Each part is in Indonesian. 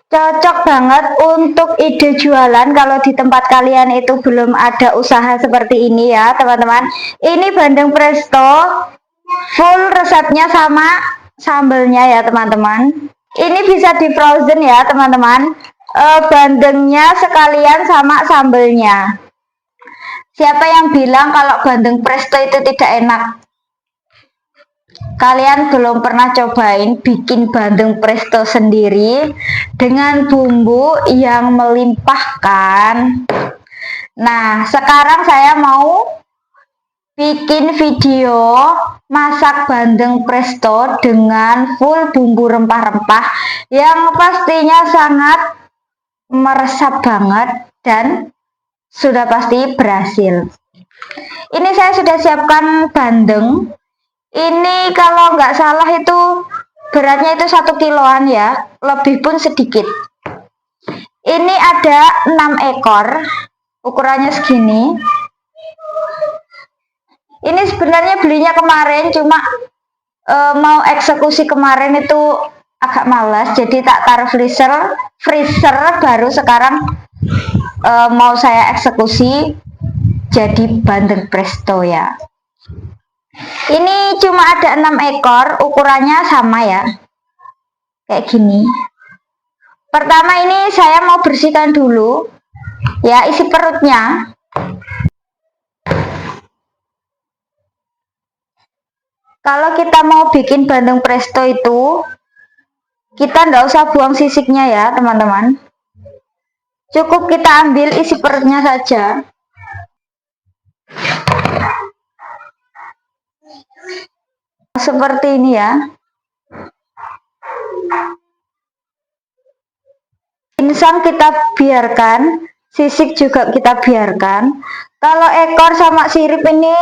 Cocok banget untuk ide jualan kalau di tempat kalian itu belum ada usaha seperti ini ya teman-teman. Ini bandeng presto full resepnya sama sambelnya ya teman-teman. Ini bisa di frozen ya teman-teman. Bandengnya sekalian sama sambelnya. Siapa yang bilang kalau bandeng presto itu tidak enak? Kalian belum pernah cobain bikin bandeng presto sendiri dengan bumbu yang melimpahkan. Nah, sekarang saya mau bikin video masak bandeng presto dengan full bumbu rempah-rempah yang pastinya sangat meresap banget dan sudah pasti berhasil. Ini saya sudah siapkan bandeng. Ini kalau nggak salah itu beratnya itu 1 kiloan ya, lebih pun sedikit. Ini ada 6 ekor, ukurannya segini. Ini sebenarnya belinya kemarin, cuma mau eksekusi kemarin itu agak malas, jadi tak taruh freezer baru sekarang mau saya eksekusi jadi bandeng presto ya. Ini cuma ada 6 ekor, ukurannya sama ya, kayak gini. Pertama ini saya mau bersihkan dulu ya isi perutnya. Kalau kita mau bikin bandeng presto itu kita nggak usah buang sisiknya ya teman-teman, cukup kita ambil isi perutnya saja. Seperti ini ya. Insang kita biarkan, sisik juga kita biarkan. Kalau ekor sama sirip ini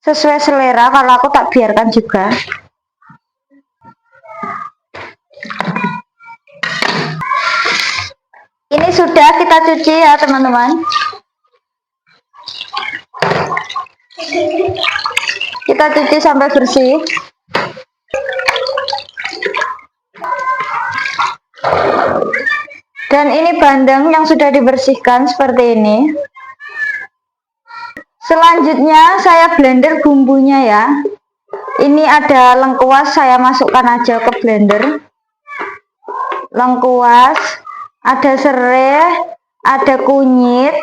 sesuai selera, kalau aku tak biarkan juga. Ini sudah kita cuci ya teman-teman. Kita cuci sampai bersih. Dan ini bandeng yang sudah dibersihkan seperti ini. Selanjutnya saya blender bumbunya ya. Ini ada lengkuas, saya masukkan aja ke blender. Lengkuas, ada serai, ada kunyit,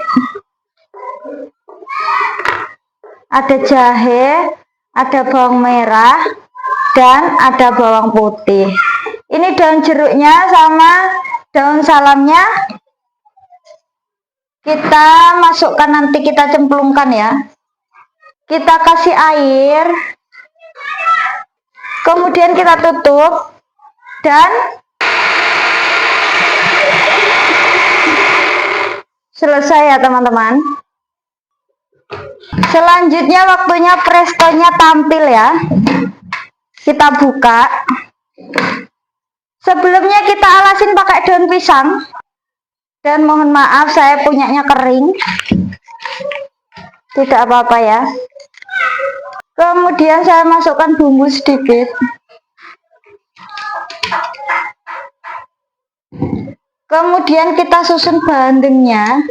ada jahe, ada bawang merah, dan ada bawang putih. Ini daun jeruknya sama daun salamnya kita masukkan, nanti kita cemplungkan ya. Kita kasih air, kemudian kita tutup dan selesai ya teman-teman. Selanjutnya waktunya prestonya tampil ya. Kita buka. Sebelumnya kita alasin pakai daun pisang. Dan mohon maaf saya punyanya kering. Tidak apa-apa ya. Kemudian saya masukkan bumbu sedikit. Kemudian kita susun bandengnya.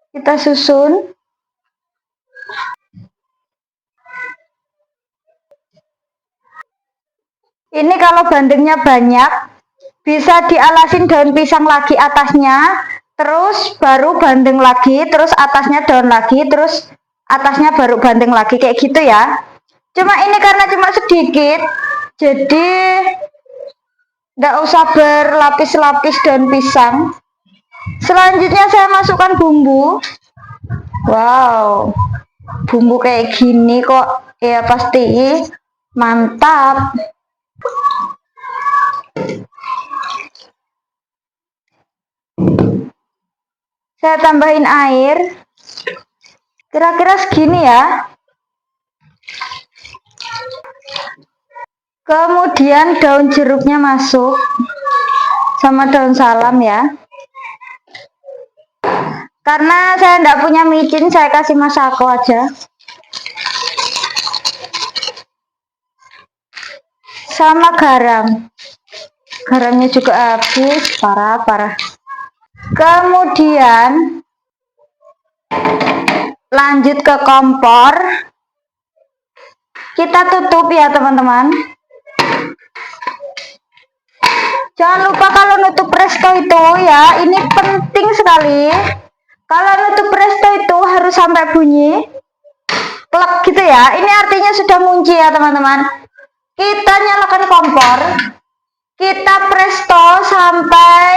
Kita susun. Ini kalau bandengnya banyak, bisa dialasin daun pisang lagi atasnya, terus baru bandeng lagi, terus atasnya daun lagi, terus atasnya baru bandeng lagi, kayak gitu ya. Cuma ini karena cuma sedikit, jadi nggak usah berlapis-lapis daun pisang. Selanjutnya saya masukkan bumbu. Wow, bumbu kayak gini kok ya pasti mantap. Saya tambahin air, kira-kira segini ya. Kemudian daun jeruknya masuk sama daun salam ya. Karena saya tidak punya micin, saya kasih masako aja. Sama garam. Garamnya juga habis, parah. Kemudian lanjut ke kompor. Kita tutup ya teman-teman. Jangan lupa kalau nutup presto itu ya, ini penting sekali. Kalau nutup presto itu harus sampai bunyi plek gitu ya. Ini artinya sudah ngunci ya teman-teman. Kita nyalakan kompor. Kita presto sampai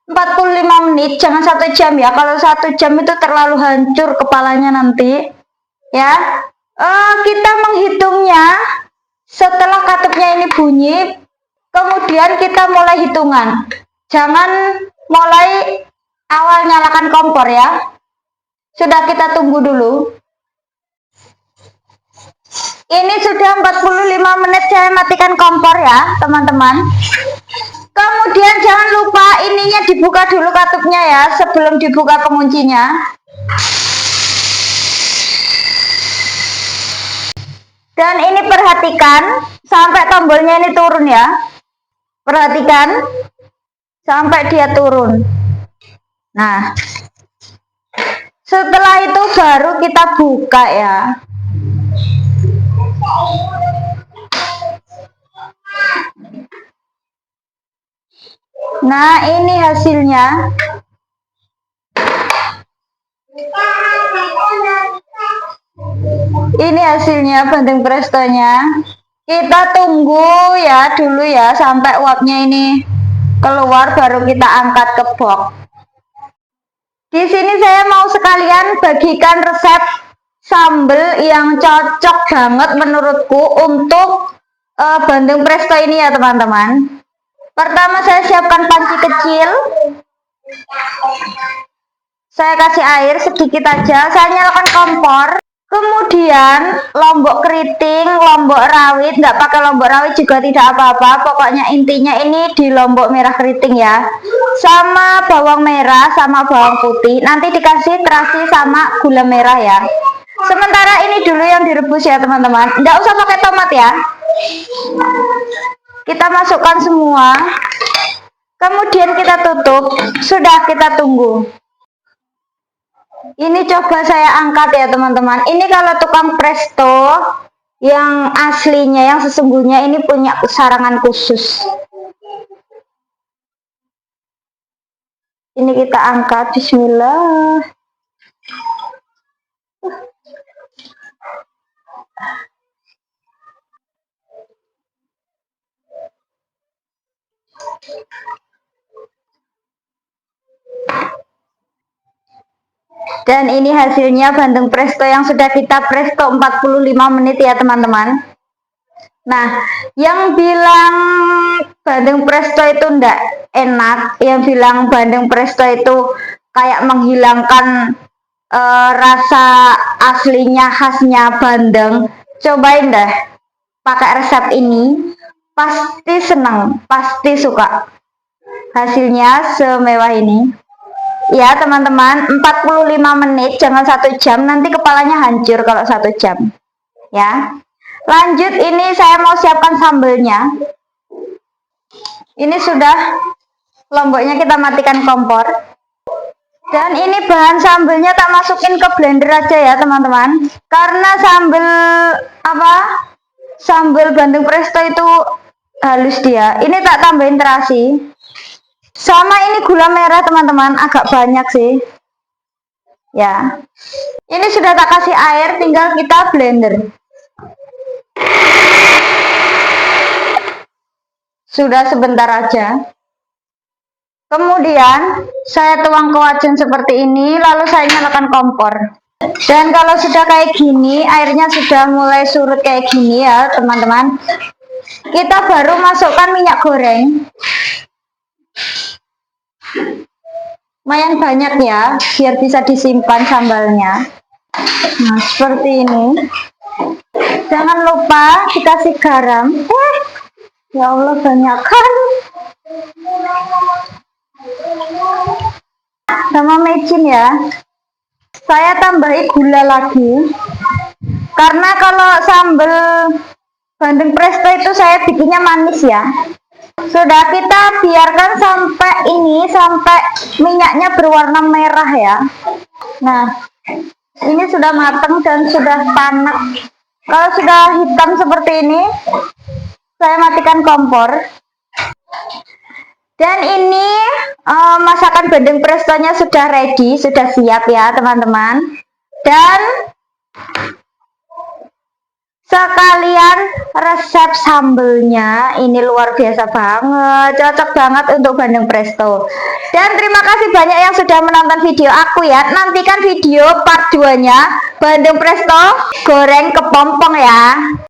45 menit, jangan 1 jam ya. Kalau 1 jam itu terlalu hancur kepalanya nanti. Ya. Kita menghitungnya setelah katupnya ini bunyi. Kemudian kita mulai hitungan. Jangan mulai awal nyalakan kompor ya. Sudah, kita tunggu dulu. Ini sudah 45 menit saya matikan kompor ya, teman-teman. Kemudian jangan lupa ininya dibuka dulu katupnya ya, sebelum dibuka penguncinya. Dan ini perhatikan sampai tombolnya ini turun ya. Perhatikan sampai dia turun. Nah, setelah itu baru kita buka ya. Nah, ini hasilnya. Ini hasilnya bandeng prestonya. Kita tunggu ya dulu ya sampai uapnya ini keluar, baru kita angkat ke box. Di sini saya mau sekalian bagikan resep sambal yang cocok banget menurutku untuk bandeng presto ini ya teman-teman. Pertama saya siapkan panci kecil. Saya kasih air sedikit aja. Saya nyalakan kompor. Kemudian lombok keriting, lombok rawit, nggak pakai lombok rawit juga tidak apa-apa. Pokoknya intinya ini di lombok merah keriting ya. Sama bawang merah, sama bawang putih. Nanti dikasih terasi sama gula merah ya. Sementara ini dulu yang direbus ya teman-teman. Nggak usah pakai tomat ya. Kita masukkan semua. Kemudian kita tutup. Sudah, kita tunggu. Ini coba saya angkat ya teman-teman. Ini kalau tukang presto yang aslinya, yang sesungguhnya ini punya sarangan khusus. Ini kita angkat, bismillah. Dan ini hasilnya bandeng presto yang sudah kita presto 45 menit ya teman-teman. Nah, yang bilang bandeng presto itu enggak enak, yang bilang bandeng presto itu kayak menghilangkan rasa aslinya khasnya bandeng, cobain deh pakai resep ini, pasti senang, pasti suka. Hasilnya semewah ini ya teman-teman. 45 menit, jangan 1 jam, nanti kepalanya hancur kalau 1 jam ya. Lanjut, ini saya mau siapkan sambelnya. Ini sudah lomboknya, kita matikan kompor. Dan ini bahan sambelnya tak masukin ke blender aja ya teman-teman, karena sambel bandeng presto itu halus dia. Ini tak tambahin terasi. Sama ini gula merah teman-teman, agak banyak sih ya. Ini sudah tak kasih air, tinggal kita blender. Sudah, sebentar aja. Kemudian saya tuang ke wajan seperti ini, lalu saya nyalakan kompor. Dan kalau sudah kayak gini, airnya sudah mulai surut kayak gini ya teman-teman, kita baru masukkan minyak goreng. Lumayan banyak ya, biar bisa disimpan sambalnya. Nah, seperti ini. Jangan lupa dikasih garam. Ya Allah, banyak kan. Sama mecin ya. Saya tambahin gula lagi. Karena kalau sambal bandeng presto itu saya bikinnya manis ya. Sudah kita biarkan sampai minyaknya berwarna merah ya. Nah, ini sudah matang dan sudah panas. Kalau sudah hitam seperti ini, saya matikan kompor. Dan ini masakan bandeng prestonya sudah ready, sudah siap ya teman-teman. Dan sekalian resep sambelnya ini luar biasa banget, cocok banget untuk bandeng presto. Dan terima kasih banyak yang sudah menonton video aku ya. Nantikan video part 2 nya bandeng presto goreng kepompong ya.